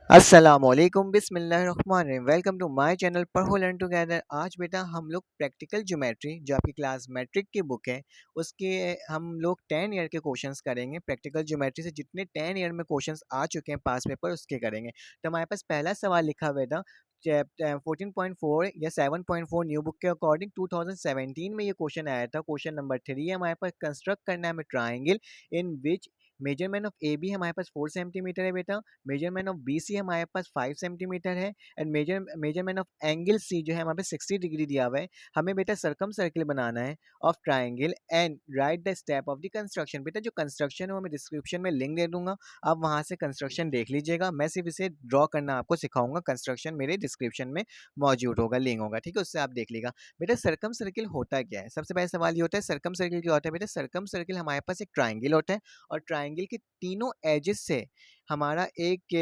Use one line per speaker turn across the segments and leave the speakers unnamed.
अस्सलामुअलैकुम बिस्मिल्लाहिर्रहमानिर्रहीम। Welcome to my channel पढ़ो लर्न टुगेदर। आज बेटा हम लोग प्रैक्टिकल ज्योमेट्री जो आपकी क्लास मैट्रिक की बुक है उसके हम लोग 10 ईयर के क्वेश्चंस करेंगे। प्रैक्टिकल ज्योमेट्री से जितने 10 ईयर में क्वेश्चंस आ चुके हैं पास पेपर उसके करेंगे। तो हमारे पास पहला सवाल लिखा हुआ था चैप्टर 14.4 या 7.4 न्यू बुक के अकॉर्डिंग 2017 में ये क्वेश्चन आया था। क्वेश्चन नंबर 3 है हमारे पास। कंस्ट्रक्ट करना है हमें triangle in which measurement of A B हमारे पास 4 सेंटीमीटर है बेटा। मेजरमेंट ऑफ बी सी हमारे पास 5 सेंटीमीटर है। And measurement of angle C जो है हमारे पास 60 डिग्री दिया हुआ है। हमें बेटा सर्कम सर्किल बनाना है of triangle and right the step of the construction. बेटा जो कंस्ट्रक्शन है वो मैं डिस्क्रिप्शन में लिंक दे दूंगा, आप वहां से कंस्ट्रक्शन देख लीजिएगा। मैं सिर्फ इसे ड्रॉ करना आपको सिखाऊंगा। कंस्ट्रक्शन मेरे डिस्क्रिप्शन में मौजूद होगा, लिंक होगा, ठीक है, उससे आप देख लीजिएगा। बेटा सर्कम सर्किल होता क्या है? सबसे पहला सवाल ये होता है सर्कम सर्किल क्या होता है। बेटा सर्कम सर्किल हमारे पास एक ट्राइंगल होता है और ट्राइंगल के तीनों एजेस से हमारा एक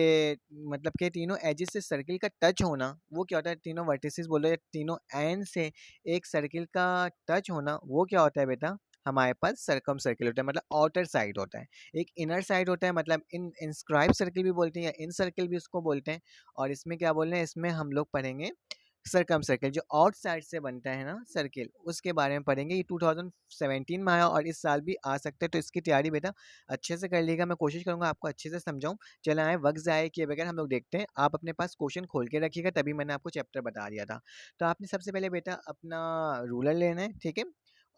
मतलब कि तीनों एजेस से सर्किल का टच होना, वो क्या होता है? तीनों वर्टिसेस बोलो या तीनों एंड से एक सर्किल का टच होना, वो क्या होता है बेटा? हमारे पास सर्कम सर्किल होता है, मतलब आउटर साइड होता है। एक इनर साइड होता है, मतलब इन इंस्क्राइब सर्किल भी बोलते हैं या इन सर्किल भी उसको बोलते हैं। और इसमें क्या बोल रहे हैं, इसमें हम लोग पढ़ेंगे सर्कम सर्किल जो आउटसाइड से बनता है ना सर्किल, उसके बारे में पढ़ेंगे। ये 2017 में आया और इस साल भी आ सकता है, तो इसकी तैयारी बेटा अच्छे से कर लीजिएगा। मैं कोशिश करूंगा आपको अच्छे से समझाऊं। चले आए वक्त ज़ाय किए बगैर हम लोग देखते हैं। आप अपने पास क्वेश्चन खोल के रखिएगा, तभी मैंने आपको चैप्टर बता दिया था। तो आपने सबसे पहले बेटा अपना रूलर लेना है, ठीक है।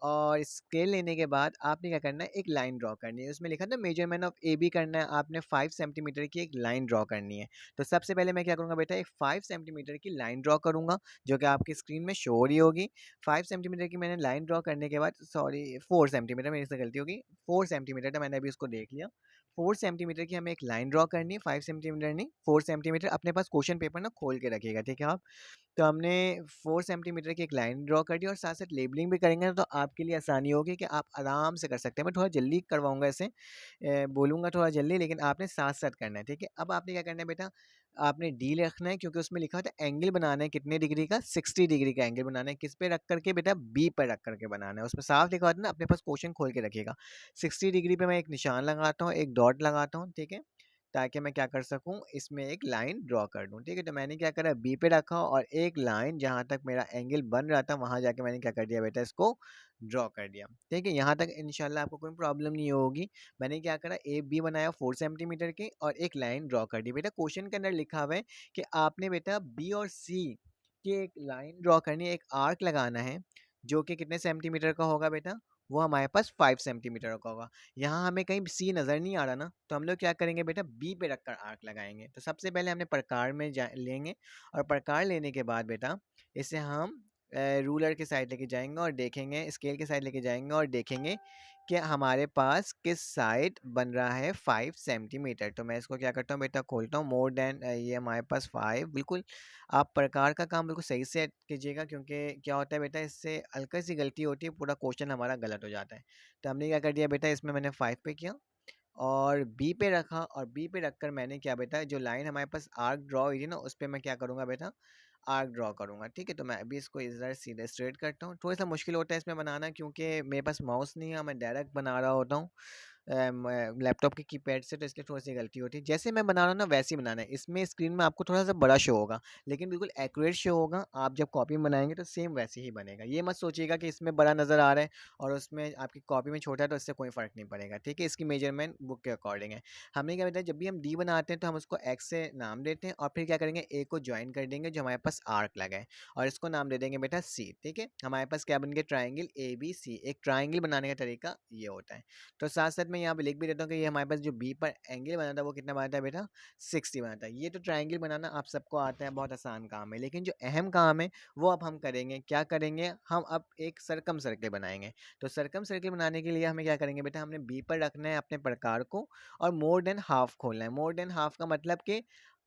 और स्केल लेने के बाद आपने क्या करना है, एक लाइन ड्रॉ करनी है। उसमें लिखा था मेजरमेंट ऑफ ए बी करना है, आपने 5 सेंटीमीटर की एक लाइन ड्रॉ करनी है। तो सबसे पहले मैं क्या करूँगा बेटा, एक 5 सेंटीमीटर की लाइन ड्रॉ करूँगा जो कि आपकी स्क्रीन में शो हो रही होगी। 5 सेंटीमीटर की मैंने लाइन ड्रॉ करने के बाद, सॉरी 4 सेंटीमीटर, मेरी से गलती होगी, 4 सेंटीमीटर था, मैंने अभी उसको देख लिया। 4 सेंटीमीटर की हमें एक लाइन ड्रॉ करनी है, 5 सेंटीमीटर नहीं 4 सेंटीमीटर। अपने पास क्वेश्चन पेपर ना खोल के रखिएगा, ठीक है आप। तो हमने 4 सेंटीमीटर की एक लाइन ड्रॉ कर दी और साथ साथ लेबलिंग भी करेंगे, तो आपके लिए आसानी होगी कि आप आराम से कर सकते हैं। मैं थोड़ा जल्दी करवाऊंगा इसे, बोलूँगा थोड़ा जल्दी, लेकिन आपने साथ साथ करना है, ठीक है। अब आपने क्या करना है बेटा, आपने डी रखना है क्योंकि उसमें लिखा होता है एंगल बनाना है कितने डिग्री का, 60 डिग्री का एंगल बनाना है। किस पे रख करके बेटा? बी पर रख करके बनाना है। उसमें साफ लिखा होता है ना, अपने पास क्वेश्चन खोल के रखिएगा। 60 डिग्री पे मैं एक निशान लगाता हूँ, एक डॉट लगाता हूँ, ठीक है, ताकि मैं क्या कर सकूं, इसमें एक लाइन ड्रॉ कर दूं, ठीक है। तो मैंने क्या करा, बी पे रखा और एक लाइन जहां तक मेरा एंगल बन रहा था वहां जाके मैंने क्या कर दिया बेटा, इसको ड्रॉ कर दिया, ठीक है। यहाँ तक इंशाल्लाह आपको कोई प्रॉब्लम नहीं होगी। मैंने क्या करा, ए बी बनाया 4 सेंटीमीटर की और एक लाइन ड्रॉ कर दी। बेटा क्वेश्चन के अंदर लिखा हुआ है कि आपने बेटा बी और सी की एक लाइन ड्रॉ करनी है, एक आर्क लगाना है जो कि कितने सेंटीमीटर का होगा बेटा? वो हमारे पास 5 सेंटीमीटर का होगा। यहाँ हमें कहीं सी नज़र नहीं आ रहा ना, तो हम लोग क्या करेंगे बेटा, बी पे रखकर आर्क लगाएंगे। तो सबसे पहले हमने प्रकार में लेंगे और प्रकार लेने के बाद बेटा इसे हम रूलर के साइड लेके जाएंगे और देखेंगे, स्केल के साइड लेके जाएंगे और देखेंगे कि हमारे पास किस साइड बन रहा है 5 सेंटीमीटर। तो मैं इसको क्या करता हूँ बेटा, खोलता हूँ मोर देन, ये हमारे पास 5 बिल्कुल। आप प्रकार का काम बिल्कुल सही से कीजिएगा क्योंकि क्या होता है बेटा, इससे हल्की सी गलती होती है, पूरा क्वेश्चन हमारा गलत हो जाता है। तो हमने क्या कर दिया बेटा, इसमें मैंने 5 पे किया और बी पे रखा और बी पे रखकर मैंने क्या बेटा, जो लाइन हमारे पास आर्क ड्रॉ हुई थी ना, उस पर मैं क्या करूँगा बेटा, आर्क ड्रॉ करूँगा, ठीक है। तो मैं अभी इसको इधर सीधे स्ट्रेट करता हूँ। थोड़ा सा मुश्किल होता है इसमें बनाना क्योंकि मेरे पास माउस नहीं है, मैं डायरेक्ट बना रहा होता हूँ लैपटॉप के कीपैड से, तो इसलिए थोड़ी सी गलती होती है। जैसे मैं बना रहा हूँ ना वैसे ही बनाना है। इसमें स्क्रीन में आपको थोड़ा सा बड़ा शो होगा लेकिन बिल्कुल एक्यूरेट शो होगा। आप जब कॉपी में बनाएंगे तो सेम वैसे ही बनेगा। ये मत सोचिएगा कि इसमें बड़ा नज़र आ रहा है और उसमें आपकी कॉपी में छोटा है, तो इससे कोई फ़र्क नहीं पड़ेगा, ठीक है। इसकी मेजरमेंट बुक के अकॉर्डिंग है। हमने क्या बताया, जब भी हम डी बनाते हैं तो हम उसको एक्स से नाम देते हैं और फिर क्या करेंगे, ए को ज्वाइन कर देंगे जो हमारे पास आर्क लगा है और इसको नाम दे देंगे बेटा सी, ठीक है। हमारे पास क्या बन गया, ट्राइंगल ए बी सी। एक ट्राइंगल बनाने का तरीका ये होता है। तो साथ साथ मैं यहाँ पे लिख भी देता हूँ कि ये हमारे पास जो बी पर एंगल बना था वो कितना बना था बेटा, 60 बना था। ये तो ट्राइंगल बनाना आप सबको आता है, बहुत आसान काम है। लेकिन जो अहम काम है वो अब हम करेंगे। क्या करेंगे हम, अब एक सरकम सर्कल बनाएंगे। तो सरकम सर्कल बनाने के लिए हमें क्या करेंगे बेटा, हमने बी पर रखना है अपने प्रकार को और मोर देन हाफ खोलना है। मोर देन हाफ का मतलब कि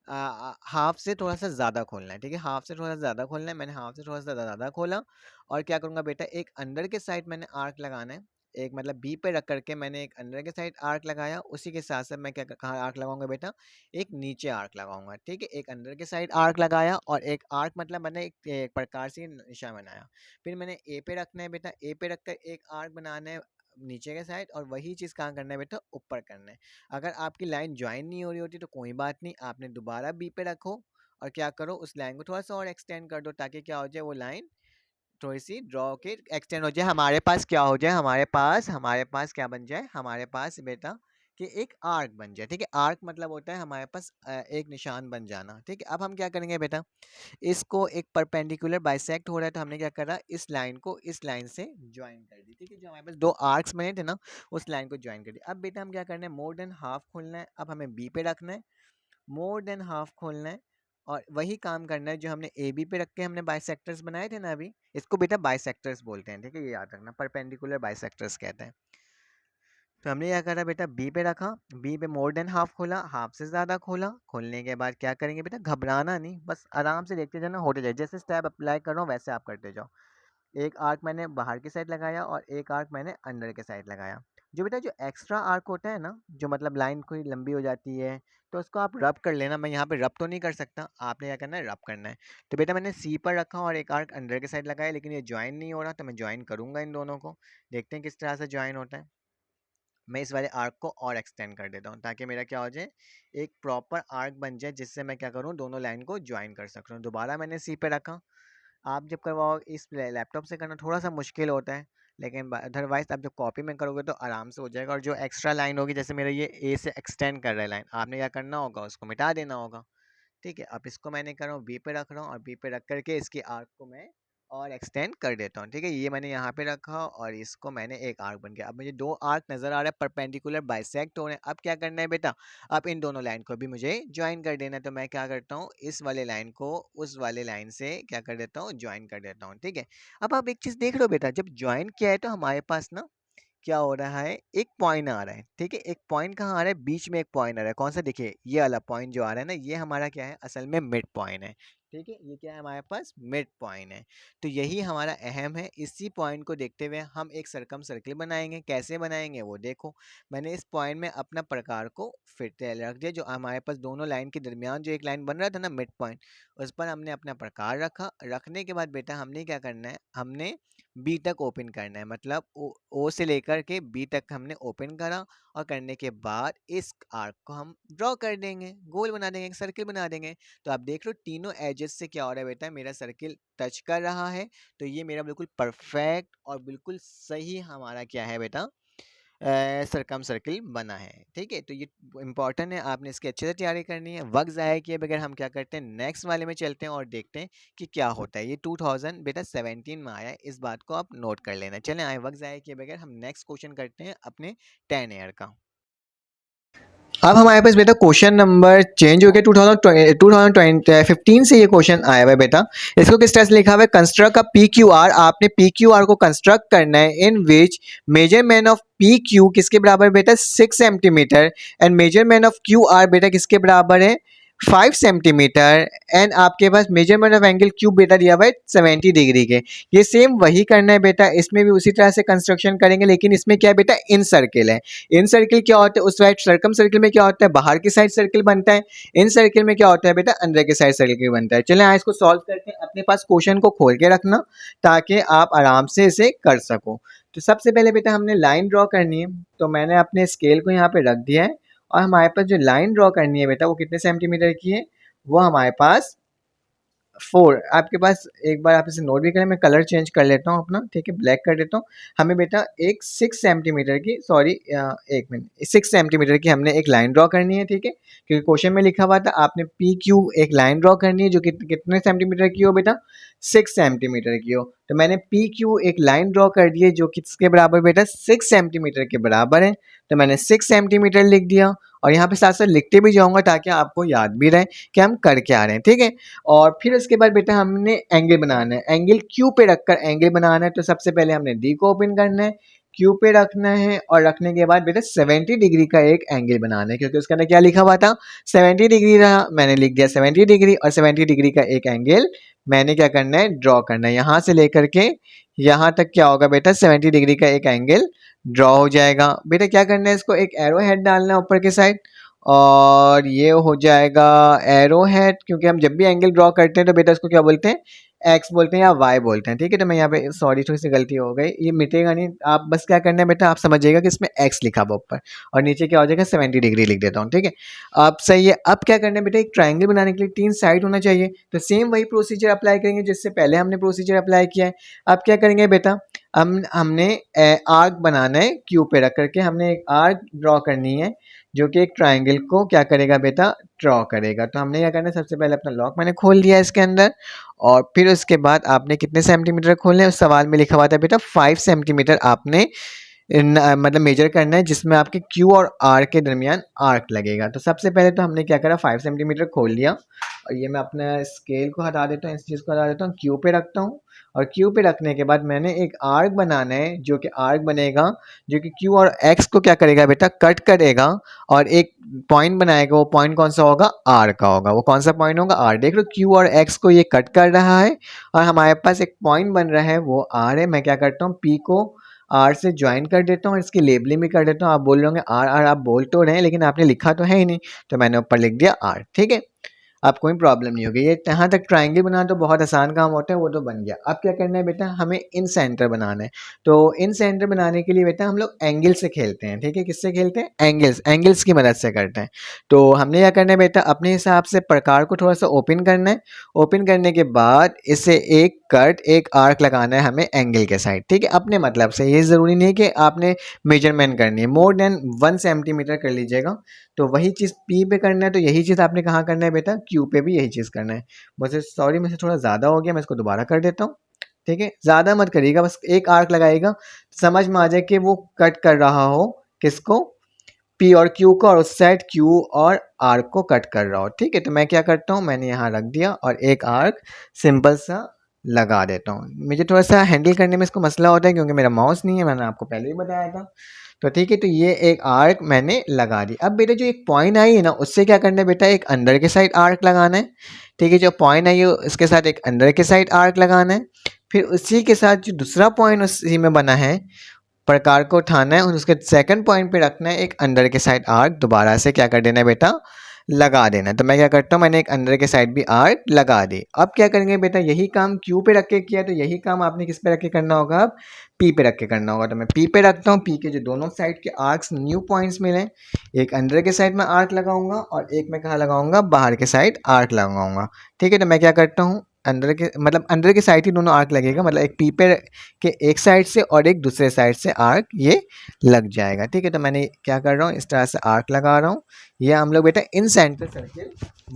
हाफ से थोड़ा सा ज़्यादा खोलना है, ठीक है। हाफ से थोड़ा सा ज़्यादा खोलना है। मैंने हाफ से थोड़ा सा ज़्यादा खोला और क्या करूँगा बेटा, एक अंदर के साइड मैंने आर्क लगाना है। एक मतलब बी पे रख करके मैंने एक अंदर के साइड आर्क लगाया। उसी के साथ साथ मैं क्या कहाँ आर्क लगाऊंगा बेटा, एक नीचे आर्क लगाऊंगा, ठीक है। एक अंदर के साइड आर्क लगाया और एक आर्क मतलब मैंने एक प्रकार से निशान बनाया। फिर मैंने ए पे रखना है बेटा, ए पे रखकर एक आर्क बनाना है नीचे के साइड, और वही चीज़ कहाँ करना है बेटा, ऊपर करना है। अगर आपकी लाइन ज्वाइन नहीं हो रही होती तो कोई बात नहीं, आपने दोबारा बी पे रखो और क्या करो, उस लाइन को थोड़ा सा और एक्सटेंड कर दो, ताकि क्या हो जाए, वो लाइन थोड़ी सी ड्रॉ के एक्सटेंड हो जाए, हमारे पास क्या हो जाए, हमारे पास क्या बन जाए, हमारे पास बेटा कि एक आर्क बन जाए। ठीक है, आर्क मतलब होता है हमारे पास एक निशान बन जाना। ठीक है, अब हम क्या करेंगे बेटा, इसको एक परपेंडिकुलर बाइसेक्ट हो रहा है, तो हमने क्या करा, इस लाइन को इस लाइन से ज्वाइन कर दी। ठीक है, जो हमारे पास दो आर्क्स बने थे ना, उस लाइन को ज्वाइन कर दिया। अब बेटा हम क्या करना है, मोर देन हाफ खोलना है, अब हमें बी पे रखना है, मोर देन हाफ खोलना है, और वही काम करना है जो हमने ए बी पे रख के हमने बाइसेक्टर्स बनाए थे ना अभी, इसको बेटा बाइसेक्टर्स बोलते हैं। ठीक है, ये याद रखना, परपेंडिकुलर बाइसेक्टर्स कहते हैं। तो हमने क्या करा बेटा, बी पे रखा, बी पे मोर देन हाफ खोला, हाफ से ज़्यादा खोला, खोलने के बाद क्या करेंगे बेटा, घबराना नहीं, बस आराम से देखते जाना, होते जाए, जैसे स्टेप अप्लाई कर रहा हूँ वैसे आप करते जाओ। एक आर्क मैंने बाहर की साइड लगाया और एक आर्क मैंने अंदर के साइड लगाया। जो बेटा जो एक्स्ट्रा आर्क होता है ना, जो मतलब लाइन कोई लंबी हो जाती है, तो उसको आप रब कर लेना। मैं यहाँ पे रब तो नहीं कर सकता, आपने क्या करना है, रब करना है। तो बेटा मैंने सी पर रखा और एक आर्क अंदर के साइड लगाया, लेकिन ये ज्वाइन नहीं हो रहा, तो मैं ज्वाइन करूंगा इन दोनों को, देखते हैं किस तरह से ज्वाइन होता है। मैं इस वाले आर्क को और एक्सटेंड कर देता हूँ, ताकि मेरा क्या हो जाए, एक प्रॉपर आर्क बन जाए, जिससे मैं क्या करूँ, दोनों लाइन को ज्वाइन कर सकता हूँ। दोबारा मैंने सी पे रखा। आप जब करवाओ इस लैपटॉप से करना थोड़ा सा मुश्किल होता है, लेकिन अदरवाइज आप जब कॉपी में करोगे तो आराम से हो जाएगा। और जो एक्स्ट्रा लाइन होगी, जैसे मेरा ये ए से एक्सटेंड कर रहा है लाइन, आपने क्या करना होगा, उसको मिटा देना होगा। ठीक है, अब इसको मैंने कर रहा हूँ बी पे रख रहा हूँ, और बी पे रख करके इसकी आर्क को मैं और एक्सटेंड कर देता हूँ। ठीक है, ये मैंने यहाँ पे रखा और इसको मैंने एक आर्क बन गया। अब मुझे दो आर्क नजर आ रहा है, परपेंडिकुलर बाइसेक्ट हो रहे हैं। अब क्या करना है बेटा, अब इन दोनों लाइन को भी मुझे ज्वाइन कर देना है। तो मैं क्या करता हूँ, इस वाले लाइन को उस वाले लाइन से क्या कर देता हूँ, ज्वाइन कर देता हूँ। ठीक है, अब आप एक चीज देख लो बेटा, जब ज्वाइन किया है तो हमारे पास ना क्या हो रहा है, एक पॉइंट आ रहा है। ठीक है, एक पॉइंट कहाँ आ रहा है, बीच में एक पॉइंट आ रहा है। कौन सा, देखिए ये वाला पॉइंट जो आ रहा है ना, ये हमारा क्या है, असल में मिड पॉइंट है। ठीक है, ये क्या है, हमारे पास मिड पॉइंट है। तो यही हमारा अहम है। इसी पॉइंट को देखते हुए हम एक सरकम सर्किल बनाएंगे। कैसे बनाएंगे वो देखो, मैंने इस पॉइंट में अपना प्रकार को फिट रख दिया। जो हमारे पास दोनों लाइन के दरमियान जो एक लाइन बन रहा था ना, मिड पॉइंट, उस पर हमने अपना प्रकार रखा। रखने के बाद बेटा हमने क्या करना है, हमने बी तक ओपन करना है, मतलब ओ से लेकर के बी तक हमने ओपन करा, और करने के बाद इस आर्क को हम ड्रॉ कर देंगे, गोल बना देंगे, एक सर्किल बना देंगे। तो आप देख लो तीनों एजेस से क्या हो रहा है बेटा, मेरा सर्किल टच कर रहा है। तो ये मेरा बिल्कुल परफेक्ट और बिल्कुल सही हमारा क्या है बेटा, सरकम सर्किल बना है। ठीक है, तो ये इंपॉर्टेंट है, आपने इसकी अच्छे से तैयारी करनी है। वक्त ज़ाया किए बगैर हम क्या करते हैं, नेक्स्ट वाले में चलते हैं और देखते हैं कि क्या होता है। ये 2000 बेटा 17 में आया है, इस बात को आप नोट कर लेना। चलें आए, वक्त ज़ाया किए बगैर हम नेक्स्ट क्वेश्चन करते हैं अपने 10 ईयर का। अब हमारे पास बेटा क्वेश्चन नंबर चेंज हो गया, 2015 से ये क्वेश्चन आया हुआ है बेटा। इसको किस तरह से लिखा हुआ है, construct a P Q R. आपने पी क्यू आर को कंस्ट्रक्ट करना है, इन which measurement of P Q किसके बराबर बेटा, 6 centimetre, and measurement of Q R बेटा किसके बराबर है, 5 सेंटीमीटर, एंड आपके पास मेजरमेंट ऑफ एंगल क्यू बेटा दिया हुआ है 70 डिग्री के। ये सेम वही करना है बेटा, इसमें भी उसी तरह से कंस्ट्रक्शन करेंगे, लेकिन इसमें क्या है बेटा, इन सर्किल है। इन सर्किल क्या होता है, उस साइड सर्कम सर्किल में क्या होता है, बाहर की साइड सर्किल बनता है। इन सर्किल में क्या होता है बेटा, अंदर की साइड सर्किल बनता है। चलें इसको सॉल्व करते हैं। अपने पास क्वेश्चन को खोल के रखना, ताकि आप आराम से इसे कर सको। तो सबसे पहले बेटा हमने लाइन ड्रॉ करनी है, तो मैंने अपने स्केल को यहाँ पे रख दिया है, और हमारे पास जो लाइन ड्रॉ करनी है बेटा, वो कितने सेंटीमीटर की है, वो हमारे पास 4। आपके पास एक बार आप इसे नोट भी करें, मैं कलर चेंज कर लेता हूँ अपना। ठीक है, ब्लैक कर देता हूँ। हमें बेटा एक 6 सेंटीमीटर की, सॉरी एक मिनट, 6 सेंटीमीटर की हमने एक लाइन ड्रॉ करनी है। ठीक है, क्योंकि क्वेश्चन में लिखा हुआ था आपने पी क्यू एक लाइन ड्रॉ करनी है, जो कितने सेंटीमीटर की हो बेटा, 6 सेंटीमीटर की हो। तो मैंने पी क्यू एक लाइन ड्रॉ कर दी है, जो किसके बराबर बेटा, 6 सेंटीमीटर के बराबर है। तो मैंने 6 सेंटीमीटर लिख दिया, और यहाँ पे साथ साथ लिखते भी जाऊँगा, ताकि आपको याद भी रहे कि हम कर क्या रहे हैं। ठीक है, और फिर उसके बाद बेटा हमने एंगल बनाना है, एंगल क्यू पे रखकर एंगल बनाना है। तो सबसे पहले हमने डी को ओपन करना है, क्यू पे रखना है, और रखने के बाद बेटा 70 डिग्री का एक एंगल बनाना है, क्योंकि उसके अंदर क्या लिखा हुआ था, 70 डिग्री रहा, मैंने लिख दिया 70 डिग्री, और 70 डिग्री का एक एंगल मैंने क्या करना है, ड्रॉ करना है। यहाँ से लेकर के यहाँ तक क्या होगा बेटा, 70 डिग्री का एक एंगल ड्रॉ हो जाएगा। बेटा क्या करना है, इसको एक एरो हेड डालना है ऊपर के साइड, और ये हो जाएगा एरो हेड, क्योंकि हम जब भी एंगल ड्रॉ करते हैं तो बेटा इसको क्या बोलते हैं, एक्स बोलते हैं या वाई बोलते हैं। ठीक है, तो मैं यहाँ पे सॉरी थोड़ी सी गलती हो गई, ये मिटेगा नहीं। आप बस क्या करना है बेटा, आप समझिएगा कि इसमें एक्स लिखा हुआ ऊपर और नीचे क्या हो जाएगा 70 डिग्री लिख देता हूँ। ठीक है, अब सही है। अब क्या करना है बेटा, एक ट्राइंगल बनाने के लिए 3 साइड होना चाहिए, तो सेम वही प्रोसीजर अप्लाई करेंगे जिससे पहले हमने प्रोसीजर अप्लाई किया है। अब क्या करेंगे बेटा, हमने आर्क बनाना है, क्यू पे रख करके हमने एक आर्क ड्रॉ करनी है जो कि एक ट्राइंगल को क्या करेगा बेटा, ड्रॉ करेगा। तो हमने क्या करना है, सबसे पहले अपना लॉक मैंने खोल दिया इसके अंदर, और फिर उसके बाद आपने कितने सेंटीमीटर खोलने हैं, उस सवाल में लिखा हुआ था बेटा 5 सेंटीमीटर आपने मतलब मेजर करना है, जिसमें आपके क्यू और आर के दरमियान आर्क लगेगा। तो सबसे पहले तो हमने क्या करा, 5 सेंटीमीटर खोल लिया, और ये मैं अपना स्केल को हटा देता हूँ, इस चीज़ को हटा देता हूँ, क्यू पे रखता हूँ। और क्यू पे रखने के बाद मैंने एक आर्क बनाना है, जो कि आर्क बनेगा जो कि क्यू और एक्स को क्या करेगा बेटा, कट करेगा, और एक पॉइंट बनाएगा। वो पॉइंट कौन सा होगा, आर का होगा। वो कौन सा पॉइंट होगा, आर। देख लो क्यू और एक्स को ये कट कर रहा है, और हमारे पास एक पॉइंट बन रहा है, वो आर है। मैं क्या करता हूँ, पी को आर से ज्वाइन कर देता हूँ, इसकी लेबलिंग भी कर देता हूँ। आप बोल रहे होंगे आर आर, आप बोल तो रहे हैं लेकिन आपने लिखा तो है ही नहीं, तो मैंने ऊपर लिख दिया आर। ठीक है, अब कोई प्रॉब्लम नहीं होगी। ये यहाँ तक ट्राइंगल बनाना तो बहुत आसान काम होता है, वो तो बन गया। अब क्या करना है बेटा, हमें इन सेंटर बनाना है। तो इन सेंटर बनाने के लिए बेटा हम लोग एंगल से खेलते हैं। ठीक है, किससे खेलते हैं, एंगल्स की मदद से करते हैं। तो हमने क्या करना है बेटा, अपने हिसाब से प्रकार को थोड़ा सा ओपन करना है। ओपन करने के बाद इसे एक कट, एक आर्क लगाना है हमें एंगल के साइड। ठीक है, अपने मतलब से, ये ज़रूरी नहीं कि आपने मेजरमेंट करनी है, मोर देन 1 सेंटीमीटर कर लीजिएगा। तो वही चीज़ पी पे करना है, तो यही चीज़ आपने कहाँ करना है बेटा, क्यू पे भी यही चीज़ करना है। मुझे सॉरी, मुझे थोड़ा ज़्यादा हो गया, मैं इसको दोबारा कर देता हूँ। ठीक है, ज़्यादा मत करिएगा, बस एक आर्क लगाइएगा, समझ में आ जाए कि वो कट कर रहा हो किसको, पी और क्यू को, और उस साइड क्यू और आर्क को कट कर रहा हो। ठीक है, तो मैं क्या करता हूँ, मैंने यहाँ रख दिया और एक आर्क सिंपल सा लगा देता हूँ। मुझे थोड़ा सा हैंडल करने में इसको मसला होता है क्योंकि मेरा माउस नहीं है, मैंने आपको पहले ही बताया था। तो ठीक है, तो ये एक आर्क मैंने लगा दी। अब बेटा जो एक पॉइंट आई है ना, उससे क्या करना है बेटा, एक अंदर के साइड आर्क लगाना है। ठीक है, जो पॉइंट आई है इसके साथ एक अंदर के साइड आर्क लगाना है। फिर उसी के साथ जो दूसरा पॉइंट उसी में बना है, प्रकार को उठाना है और उसके सेकंड पॉइंट पे रखना है एक अंदर के साइड आर्क, दोबारा से क्या कर देना है बेटा, लगा देना है। तो मैं क्या करता हूँ, मैंने एक अंदर के साइड भी आर्क लगा दी। अब क्या करेंगे बेटा, यही काम क्यू पे रख के किया, तो यही काम आपने किस पे रख के करना होगा, अब पी पे रख के करना होगा। तो मैं पी पे रखता हूँ, पी के जो दोनों साइड के आर्क्स न्यू पॉइंट्स मिले, एक अंदर के साइड में आर्क लगाऊंगा और एक मैं कहाँ लगाऊंगा, बाहर के साइड आर्क लगाऊंगा। ठीक है, तो मैं क्या करता हूँ, अंदर के मतलब अंदर के साइड ही दोनों आर्क लगेगा, मतलब एक पी पे के एक साइड से और एक दूसरे साइड से आर्क ये लग जाएगा। ठीक है, तो मैंने क्या कर रहा हूँ, इस तरह से आर्क लगा रहा हूँ। ये हम लोग बेटा इन सेंटर सर्किल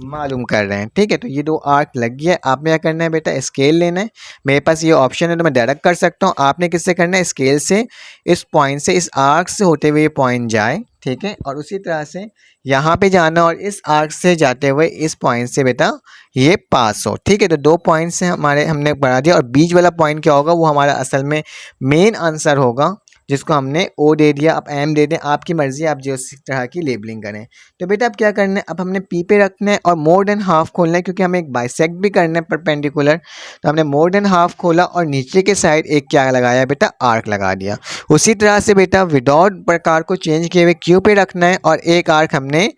मालूम कर रहे हैं। ठीक है, तो ये 2 आर्क लग गया। आपने क्या करना है बेटा, स्केल लेना है। मेरे पास ये ऑप्शन है तो मैं डायरेक्ट कर सकता हूँ। आपने किससे करना है, स्केल से, इस पॉइंट से, इस आर्क से होते हुए ये पॉइंट जाए। ठीक है, और उसी तरह से यहाँ पे जाना और इस आर्क से जाते हुए इस पॉइंट से बेटा ये पास हो। ठीक है, तो 2 पॉइंट से हमारे हमने बना दिया, और बीच वाला पॉइंट क्या होगा, वो हमारा असल में मेन आंसर होगा, जिसको हमने ओ दे दिया। अब एम दे दें, आपकी मर्जी, आप जिस तरह की लेबलिंग करें। तो बेटा अब क्या करना है, अब हमने पी पे रखना है और मोर देन हाफ खोलना है, क्योंकि हमें एक बाइसेक्ट भी करना है परपेंडिकुलर। तो हमने मोर देन हाफ खोला और नीचे के साइड एक क्या लगाया बेटा, आर्क लगा दिया। उसी तरह से बेटा विदाउट प्रकार को चेंज किए हुए क्यू पे रखना है और एक आर्क हमने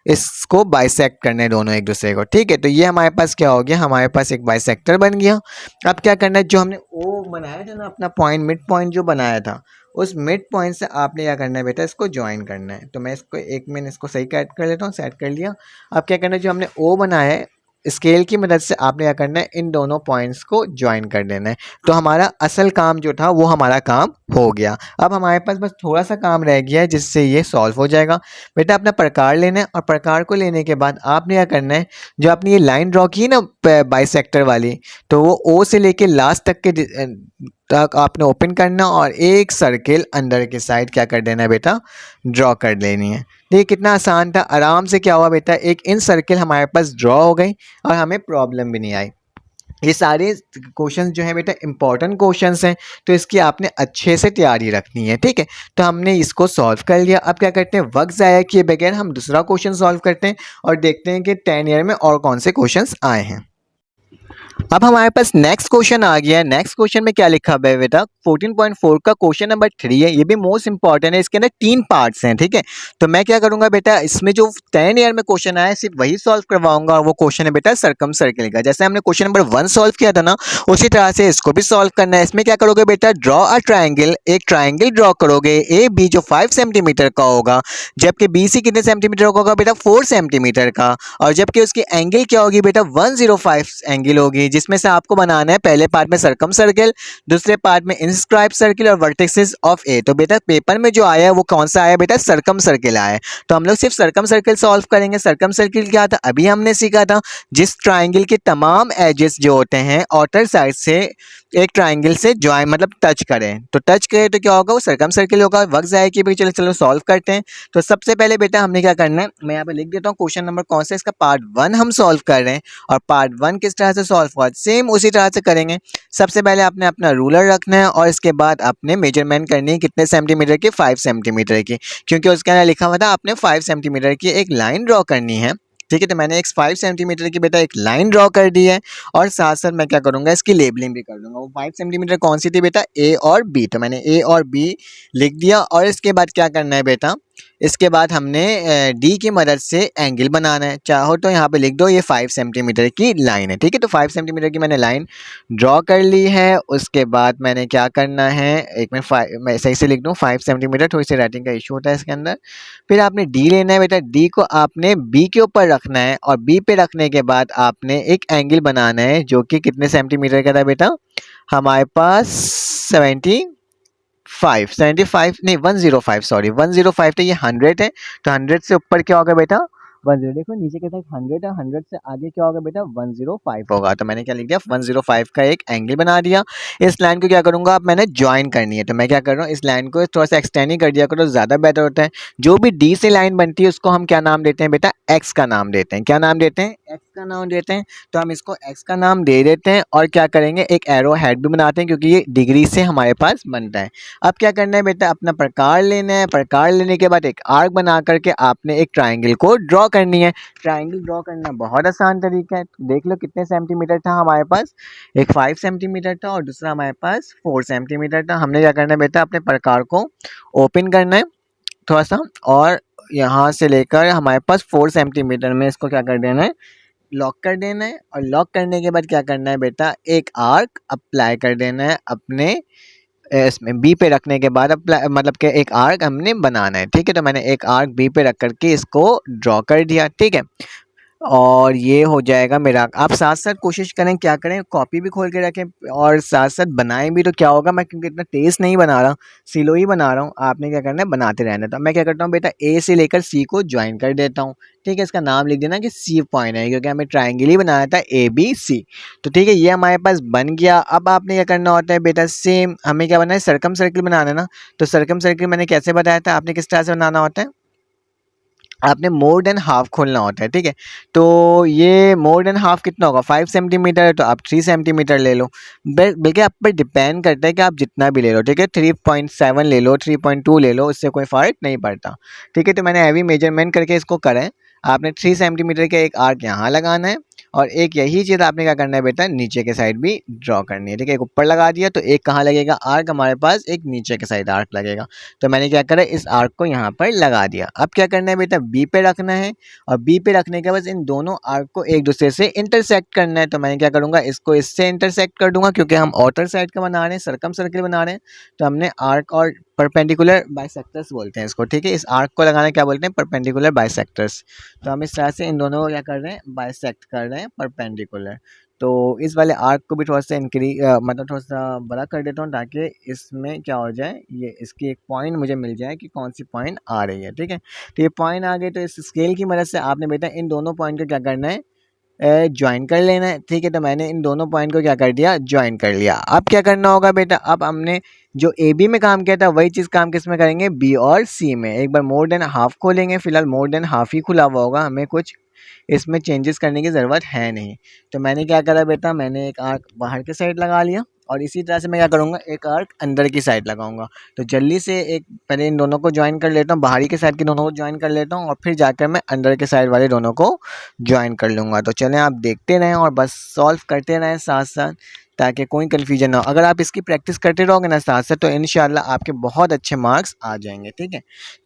इसको बाइसेक्ट करने दोनों एक दूसरे को। ठीक है, तो ये हमारे पास क्या हो गया, हमारे पास एक बाइसेक्टर बन गया। अब क्या करना है, जो हमने ओ बनाया था ना, अपना पॉइंट, मिड पॉइंट जो बनाया था, उस मिड पॉइंट से आपने क्या करना है बेटा, इसको ज्वाइन करना है। तो मैं इसको एक मिनट इसको सही कैट कर लेता हूँ, सेट कर लिया। अब क्या करना है, जो हमने ओ बनाया है स्केल की मदद से आपने क्या करना है, इन दोनों पॉइंट्स को ज्वाइन कर देना है। तो हमारा असल काम जो था वो हमारा काम हो गया। अब हमारे पास बस थोड़ा सा काम रह गया है जिससे ये सॉल्व हो जाएगा। बेटा अपना प्रकार लेना है, और प्रकार को लेने के बाद आपने क्या करना है, जो आपने ये लाइन ड्रॉ की है ना बाइसेक्टर वाली, तो वो ओ से लेके लास्ट तक आपने ओपन करना और एक सर्किल अंदर के साइड क्या कर देना है बेटा, ड्रॉ कर लेनी है। देखिए कितना आसान था, आराम से क्या हुआ बेटा, एक इन सर्किल हमारे पास ड्रॉ हो गई और हमें प्रॉब्लम भी नहीं आई। ये सारे क्वेश्चंस जो है बेटा इंपॉर्टेंट क्वेश्चंस हैं, तो इसकी आपने अच्छे से तैयारी रखनी है। ठीक है, तो हमने इसको सॉल्व कर लिया। अब क्या करते हैं, वक्त ज़ाया किए बगैर हम दूसरा क्वेश्चन सॉल्व करते हैं और देखते हैं कि 10 ईयर में और कौन से क्वेश्चंस आए हैं। अब हमारे पास नेक्स्ट क्वेश्चन आ गया है। नेक्स्ट क्वेश्चन में क्या लिखा है बेटा, 14.4 का क्वेश्चन नंबर 3 है, ये भी मोस्ट इंपॉर्टेंट है। इसके अंदर 3 पार्ट्स हैं, ठीक है। तो मैं क्या करूंगा बेटा, इसमें जो 10 ईयर में क्वेश्चन आया सिर्फ वही सॉल्व करवाऊंगा, और वो क्वेश्चन है बेटा सर्कम सर्किल का। जैसे हमने क्वेश्चन नंबर 1 सॉल्व किया था ना, उसी तरह से इसको भी सॉल्व करना है। इसमें क्या करोगे बेटा, ड्रॉ अ ट्राइंगल, एक ट्राइंगल ड्रॉ करोगे ए बी जो 5 सेंटीमीटर का होगा, जबकि बी सी कितने सेंटीमीटर का होगा बेटा, 4 सेंटीमीटर का, और जबकि उसकी एंगल क्या होगी बेटा, 105 एंगल होगी, जिसमें से आपको बनाना है पहले पार्ट में सर्कम सर्किल, दूसरे पार्ट में इंस्क्राइब सर्किल और वर्टिसेस ऑफ ए। तो बेटा पेपर में जो आया है वो कौन सा आया बेटा, सर्कम सर्किल आया है। तो हम लोग सिर्फ सर्कम सर्किल सॉल्व करेंगे। सर्कम सर्किल क्या था, अभी हमने सीखा था, जिस ट्राइंगल के तमाम एजेस जो होते हैं आउटर साइड से एक ट्राइंगल से ज्वाइन मतलब टच करें, तो टच करें तो क्या होगा, वो सर्कम सर्किल होगा। वक्त जाए कि भाई चलो चलो सॉल्व करते हैं। तो सबसे पहले बेटा हमने क्या करना है, मैं यहाँ पे लिख देता हूँ क्वेश्चन नंबर कौन सा, इसका पार्ट 1 हम सॉल्व कर रहे हैं, और पार्ट 1 किस तरह से सॉल्व हुआ सेम उसी तरह से करेंगे। सबसे पहले आपने अपना रूलर रखना है, और इसके बाद आपने मेजरमेंट करनी है कितने सेंटीमीटर की, 5 सेंटीमीटर की, क्योंकि उसके अंदर लिखा हुआ था आपने 5 सेंटीमीटर की एक लाइन ड्रॉ करनी है, ठीक है। तो मैंने एक 5 सेंटीमीटर की बेटा एक लाइन ड्रॉ कर दी है, और साथ साथ मैं क्या करूंगा, इसकी लेबलिंग भी कर दूंगा। वो 5 सेंटीमीटर कौन सी थी बेटा, ए और बी, तो मैंने ए और बी लिख दिया। और इसके बाद क्या करना है बेटा, इसके बाद हमने डी की मदद से एंगल बनाना है। चाहो तो यहाँ पे लिख दो ये 5 सेंटीमीटर की लाइन है, ठीक है। तो 5 सेंटीमीटर की मैंने लाइन ड्रॉ कर ली है। उसके बाद मैंने क्या करना है, एक मिनट, मैं सही से लिख दूँ 5 सेंटीमीटर, थोड़ी सी राइटिंग का इशू होता है इसके अंदर। फिर आपने डी लेना है बेटा, डी को आपने बी के ऊपर रखना है, और बी पे रखने के बाद आपने एक एंगल बनाना है जो कि कितने सेंटीमीटर का था बेटा, हमारे पास 75 नहीं 105, सॉरी 105 तो ये 100 है, तो 100 से ऊपर क्या होगा बेटा 10, देखो नीचे के साइड 100 है, 100 से आगे क्या होगा बेटा 105 होगा। तो मैंने क्या लिख दिया, 105 का एक एंगल बना दिया। इस लाइन को क्या करूंगा, अब मैंने ज्वाइन करनी है, तो मैं क्या कर रहा हूँ, इस लाइन को थोड़ा सा एक्सटेंड ही कर दिया करो, ज़्यादा बेटर होता है। जो भी डी से लाइन बनती है उसको हम क्या नाम देते हैं बेटा, एक्स का नाम देते हैं। क्या नाम देते हैं, एक्स का नाम देते हैं। तो हम इसको एक्स का नाम दे देते हैं, और क्या करेंगे, एक एरो हेड भी बनाते हैं, क्योंकि ये डिग्री से हमारे पास बनता है। अब क्या करना है बेटा, अपना प्रकार लेना है, प्रकार लेने के बाद एक आर्क बना करके आपने एक ट्राइंगल को ड्रॉ करनी है। ट्राइंगल ड्रॉ करना बहुत आसान तरीका है। देख लो कितने सेंटीमीटर था हमारे पास, एक 5 सेंटीमीटर था और दूसरा हमारे पास 4 सेंटीमीटर था। हमने क्या करना है बेटा, अपने प्रकार को ओपन करना है थोड़ा सा, और यहाँ से लेकर हमारे पास 4 सेंटीमीटर में इसको क्या कर देना है, लॉक कर देना है। और लॉक करने के बाद क्या करना है बेटा, एक आर्क अप्लाई कर देना है अपने इसमें बी पे रखने के बाद अप्लाई मतलब कि एक आर्क हमने बनाना है, ठीक है। तो मैंने एक आर्क बी पे रख करके इसको ड्रॉ कर दिया, ठीक है। और ये हो जाएगा मेरा। आप साथ साथ कोशिश करें, क्या करें, कॉपी भी खोल के रखें और साथ साथ बनाएं भी। तो क्या होगा, मैं क्योंकि इतना तेज़ नहीं बना रहा हूँ, स्लो ही बना रहा हूँ, आपने क्या करना है बनाते रहना। तो मैं क्या करता हूँ बेटा, ए से लेकर सी को ज्वाइन कर देता हूँ, ठीक है। इसका नाम लिख देना कि सी पॉइंट है, क्योंकि हमें ट्राइंगल ही बनाया था ए बी सी। तो ठीक है, ये हमारे पास बन गया। अब आपने क्या करना होता है बेटा, सेम हमें क्या बनाना है, सर्कम सर्किल बनाना है ना। तो सर्कम सर्किल मैंने कैसे बताया था, आपने किस तरह से बनाना होता है, आपने मोर देन हाफ खोलना होता है, ठीक है। तो ये मोर देन हाफ कितना होगा, 5 सेंटीमीटर है, तो आप 3 सेंटीमीटर ले लो। बल्कि आप पर डिपेंड करता है कि आप जितना भी ले लो, ठीक है। 3.7 ले लो, 3.2 ले लो, उससे कोई फ़र्क नहीं पड़ता, ठीक है। तो मैंने हैवी मेजरमेंट करके इसको करा है। आपने 3 सेंटीमीटर का एक आर्क यहाँ लगाना है, और एक यही चीज़ आपने क्या करना है बेटा, नीचे के साइड भी ड्रॉ करनी है, ठीक है। एक ऊपर लगा दिया, तो एक कहाँ लगेगा आर्क हमारे पास, एक नीचे के साइड आर्क लगेगा। तो मैंने क्या करा, इस आर्क को यहाँ पर लगा दिया। अब क्या करना है बेटा, बी पे रखना है, और बी पे रखने के बाद इन दोनों आर्क को एक दूसरे से इंटरसेक्ट करना है। तो मैंने क्या करूँगा, इसको इससे इंटरसेक्ट कर दूंगा, क्योंकि हम आउटर साइड का बना रहे हैं, सर्कम सर्किल बना रहे हैं। तो हमने आर्क और परपेंडिकुलर बाइसेक्टर्स बोलते हैं इसको, ठीक है। इस आर्क को लगाना क्या बोलते हैं, परपेंडिकुलर बाइसेक्टर्स। तो हम इस तरह से इन दोनों को क्या कर रहे हैं, बाइसेक्ट कर रहे हैं परपेंडिकुलर। तो इस वाले आर्क को भी थोड़ा सा मतलब थोड़ा सा बड़ा कर देता हूँ, ताकि इसमें क्या हो जाए, ये इसकी एक पॉइंट मुझे मिल जाए कि कौन सी पॉइंट आ रही है, ठीक है। तो ये पॉइंट आ गई, तो इस स्केल की मदद से आपने बेटा इन दोनों पॉइंट को क्या करना है, ज्वाइन कर लेना है, ठीक है। तो मैंने इन दोनों पॉइंट को क्या कर दिया, ज्वाइन कर लिया। अब क्या करना होगा बेटा, अब हमने जो ए बी में काम किया था वही चीज़ काम किस में करेंगे, बी और सी में। एक बार मोर देन हाफ खोलेंगे, फिलहाल मोर देन हाफ ही खुला हुआ होगा, हमें कुछ इसमें चेंजेस करने की ज़रूरत है नहीं। तो मैंने क्या करा बेटा, मैंने एक आर्क बाहर की साइड लगा लिया, और इसी तरह से मैं क्या करूँगा, एक आर्क अंदर की साइड लगाऊंगा। तो जल्दी से एक पहले इन दोनों को ज्वाइन कर लेता हूँ, बाहरी के साइड के दोनों को ज्वाइन कर लेता हूँ, और फिर जाकर मैं अंदर के साइड वाले दोनों को ज्वाइन कर लूँगा। तो चलें आप देखते रहें और बस सॉल्व करते रहें साथ साथ। ताकि कोई कन्फ्यूजन ना हो। अगर आप इसकी प्रैक्टिस करते रहोगे ना साथ साथ, तो इंशाल्लाह आपके बहुत अच्छे मार्क्स आ जाएंगे, ठीक है।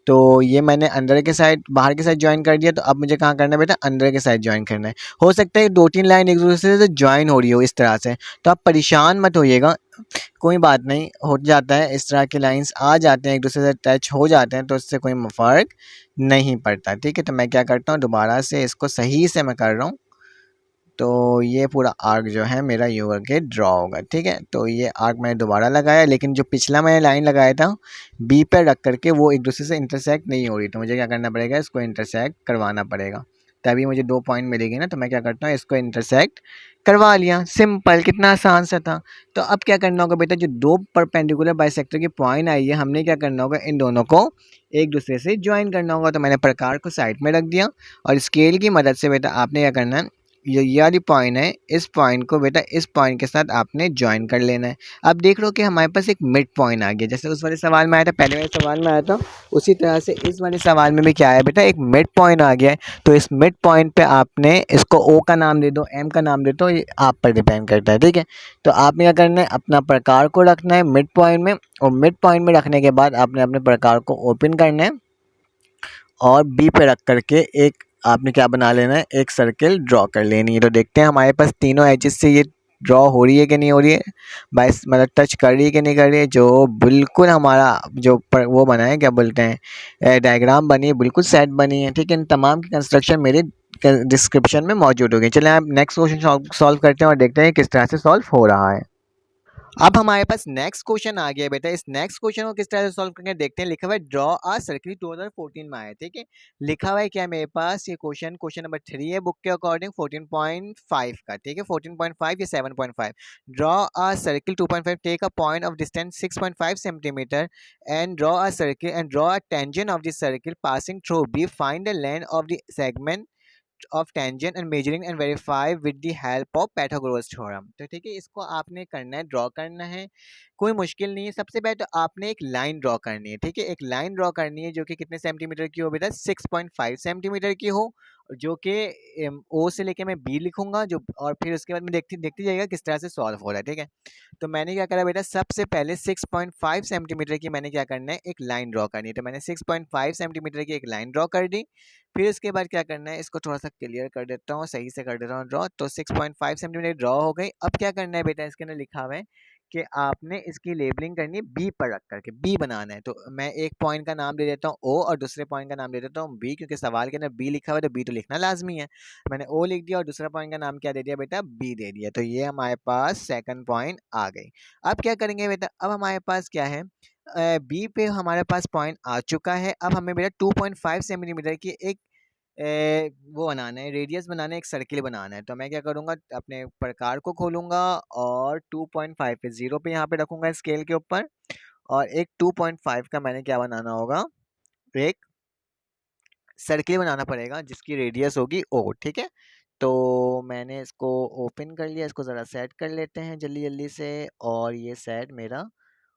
तो ये मैंने अंदर के साइड बाहर के साइड ज्वाइन कर दिया, तो अब मुझे कहाँ करना है बेटा, अंदर के साइड ज्वाइन करना है। हो सकता है 2-3 लाइन एक दूसरे से ज्वाइन हो रही हो इस तरह से, तो आप परेशान मत होइएगा, कोई बात नहीं, हो जाता है, इस तरह की लाइंस आ जाते हैं, एक दूसरे से टच हो जाते हैं, तो इससे कोई फ़र्क नहीं पड़ता, ठीक है। तो मैं क्या करता हूँ, दोबारा से इसको सही से मैं कर रहा हूँ, तो ये पूरा आर्क जो है मेरा यू करके ड्रॉ होगा, ठीक है। तो ये आर्क मैंने दोबारा लगाया, लेकिन जो पिछला मैंने लाइन लगाया था बी पर रख करके, वो एक दूसरे से इंटरसेक्ट नहीं हो रही, तो मुझे क्या करना पड़ेगा, इसको इंटरसेक्ट करवाना पड़ेगा, तभी मुझे 2 पॉइंट मिलेगी ना। तो मैं क्या करता हूँ, इसको इंटरसेक्ट करवा लिया, सिंपल, कितना आसान सा था। तो अब क्या करना होगा बेटा, जो 2 परपेंडिकुलर बाइसेक्टर की पॉइंट आई है, हमने क्या करना होगा, इन दोनों को एक दूसरे से ज्वाइन करना होगा। तो मैंने प्रकार को साइड में रख दिया, और स्केल की मदद से बेटा आपने क्या करना है, ये वाली पॉइंट है, इस पॉइंट को बेटा इस पॉइंट के साथ आपने ज्वाइन कर लेना है। अब देख लो कि हमारे पास एक मिड पॉइंट आ गया, जैसे उस वाले सवाल में आया था, पहले वाले सवाल में आया था, उसी तरह से इस वाले सवाल में भी क्या आया बेटा, एक मिड पॉइंट आ गया है। तो इस मिड पॉइंट पे आपने इसको ओ का नाम दे दो, एम का नाम दे दो, ये आप पर डिपेंड करता है, ठीक है। तो आपने क्या करना है, अपना प्रकार को रखना है मिड पॉइंट में, और मिड पॉइंट में रखने के बाद आपने अपने प्रकार को ओपन करना है, और बी पे रख करके एक आपने क्या बना लेना है, एक सर्किल ड्रॉ कर लेनी है। तो देखते हैं हमारे पास तीनों एजेस से ये ड्रॉ हो रही है कि नहीं हो रही है, बाइस मतलब टच कर रही है कि नहीं कर रही है। जो बिल्कुल हमारा वो बना है, क्या बोलते हैं, डायग्राम बनी है, बिल्कुल सेट बनी है, ठीक है। इन तमाम की कंस्ट्रक्शन मेरे डिस्क्रिप्शन में मौजूद होगी। चलें आप नेक्स्ट क्वेश्चन सॉल्व करते हैं और देखते हैं किस तरह से सॉल्व हो रहा है। अब हमारे पास नेक्स्ट क्वेश्चन आ गया बेटा, इस नेक्स्ट क्वेश्चन को किस तरह से सॉल्व करके देखते हैं। लिखा हुआ है ड्रॉ अ सर्किल, 2014 में आया, ठीक है। लिखा हुआ है क्या मेरे पास, ये क्वेश्चन नंबर 3 है बुक के अकॉर्डिंग, 14.5 का, ठीक है, 14.5 या 7.5। Draw a circle 2.5, take a point of distance 6.5 centimetre and draw a circle and draw a tangent of the circle passing through B, find the length of the segment of tangent and measuring and verify with the help of Pythagoras theorem। तो ठीक है, इसको आपने करना है, draw करना है, कोई मुश्किल नहीं है। सबसे पहले तो आपने एक लाइन ड्रॉ करनी है, ठीक है, एक लाइन ड्रॉ करनी है जो कि कितने सेंटीमीटर की हो बेटा, 6.5 सेंटीमीटर की हो, जो कि ओ से लेके मैं बी लिखूंगा, जो और फिर उसके बाद में देखती देखती जाएगा किस तरह से सॉल्व हो रहा है, ठीक है। तो मैंने क्या करा बेटा, सबसे पहले 6.5 सेंटीमीटर की मैंने क्या करना है, एक लाइन ड्रॉ करनी है। तो मैंने 6.5 सेंटीमीटर की एक लाइन ड्रॉ कर दी। फिर उसके बाद क्या करना है, इसको थोड़ा सा क्लियर कर देता हूँ, सही से कर देता हूँ ड्रॉ। तो 6.5 सेंटीमीटर ड्रॉ हो गई। अब क्या करना है बेटा, इसके अंदर लिखा हुआ है कि आपने इसकी लेबलिंग करनी है बी पर रख करके, बी बनाना है। तो मैं एक पॉइंट का नाम दे देता हूँ ओ, और दूसरे पॉइंट का नाम दे देता हूँ बी, क्योंकि सवाल के अंदर बी लिखा हुआ है तो बी तो लिखना लाजमी है। मैंने ओ लिख दिया और दूसरा पॉइंट का नाम क्या दे दिया बेटा, बी दे दिया। तो ये हमारे पास सेकंड पॉइंट आ गई। अब क्या करेंगे बेटा, अब हमारे पास क्या है, बी पे हमारे पास पॉइंट आ चुका है। अब हमें बेटा 2.5 सेंटीमीटर की एक वो बनाना है, रेडियस बनाना है, एक सर्किल बनाना है। तो मैं क्या करूँगा, अपने प्रकार को खोलूँगा और 2.5 पे, 0 पे यहाँ पे रखूँगा स्केल के ऊपर, और एक 2.5 का मैंने क्या बनाना होगा, एक सर्किल बनाना पड़ेगा जिसकी रेडियस होगी ओ, ठीक है। तो मैंने इसको ओपन कर लिया, इसको ज़रा सेट कर लेते हैं जल्दी जल्दी से, और ये सेट मेरा